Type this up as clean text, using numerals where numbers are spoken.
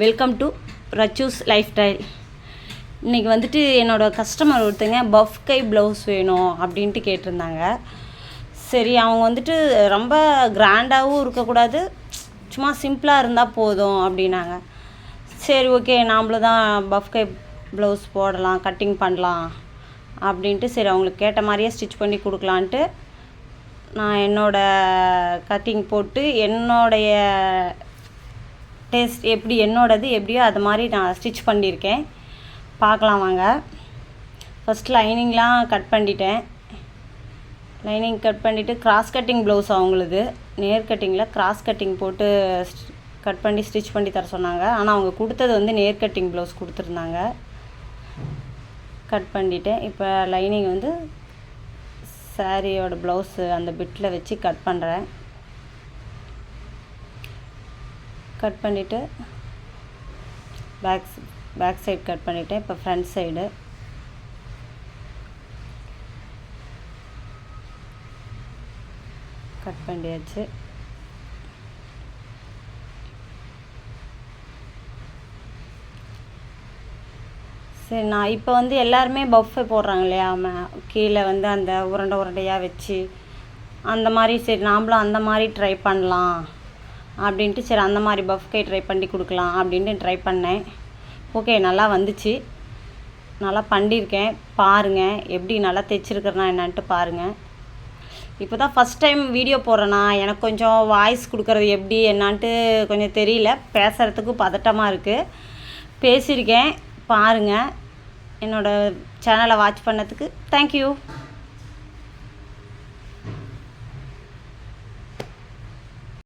Welcome to Rachu's lifestyle. இன்றைக்கி வந்துட்டு என்னோடய கஸ்டமர் ஒருத்தங்க பஃப் கை ப்ளவுஸ் வேணும் அப்படின்ட்டு கேட்டிருந்தாங்க. சரி, அவங்க வந்துட்டு ரொம்ப கிராண்டாகவும் இருக்கக்கூடாது, சும்மா சிம்பிளாக இருந்தால் போதும் அப்படின்னாங்க. சரி, ஓகே, நாம்ளும் தான் பஃப் கை ப்ளவுஸ் போடலாம், கட்டிங் பண்ணலாம் அப்படின்ட்டு சரி அவங்களுக்கு கேட்ட மாதிரியே ஸ்டிச் பண்ணி கொடுக்கலான்ட்டு நான் என்னோடய கட்டிங் போட்டு என்னுடைய டேஸ்ட் என்னோடது எப்படியோ அது மாதிரி நான் ஸ்டிச் பண்ணியிருக்கேன். பார்க்கலாம் வாங்க. ஃபஸ்ட்டு லைனிங்லாம் கட் பண்ணிட்டேன். லைனிங் கட் பண்ணிவிட்டு கிராஸ் கட்டிங் ப்ளவுஸ் அவங்களுது நேர் கட்டிங்கில் கிராஸ் கட்டிங் போட்டு கட் பண்ணி ஸ்டிச் பண்ணி தர சொன்னாங்க. ஆனால் அவங்க கொடுத்தது வந்து நேர் கட்டிங் ப்ளவுஸ் கொடுத்துருந்தாங்க. கட் பண்ணிவிட்டேன். இப்போ லைனிங் வந்து சாரியோட ப்ளவுஸு அந்த பிட்டில் வச்சு கட் பண்ணுறேன். கட் பண்ணிவிட்டு பேக் சைடு கட் பண்ணிவிட்டேன். இப்போ ஃப்ரண்ட் சைடு கட் பண்ணியாச்சு. சரி, நான் இப்போ வந்து எல்லாருமே பஃபே போடுறாங்க இல்லையா, கீழே வந்து அந்த உருண்டையாக வச்சு அந்த மாதிரி. சரி, நாம்ளும் அந்த மாதிரி ட்ரை பண்ணலாம் அப்படின்ட்டு சரி அந்த மாதிரி பஃப் கை ட்ரை பண்ணி கொடுக்கலாம் அப்படின்ட்டு ட்ரை பண்ணேன். ஓகே, நல்லா வந்துச்சு, நல்லா பண்ணியிருக்கேன். பாருங்கள் எப்படி நல்லா தைச்சிருக்கிறேன்னா என்னன்ட்டு பாருங்கள். இப்போ தான் ஃபஸ்ட் டைம் வீடியோ போடுறேன்னா எனக்கு கொஞ்சம் வாய்ஸ் கொடுக்குறது எப்படி என்னான்ட்டு கொஞ்சம் தெரியல. பேசுகிறதுக்கு பதட்டமாக இருக்குது. பேசியிருக்கேன், பாருங்கள். என்னோடய சேனலை வாட்ச் பண்ணதுக்கு தேங்க்யூ.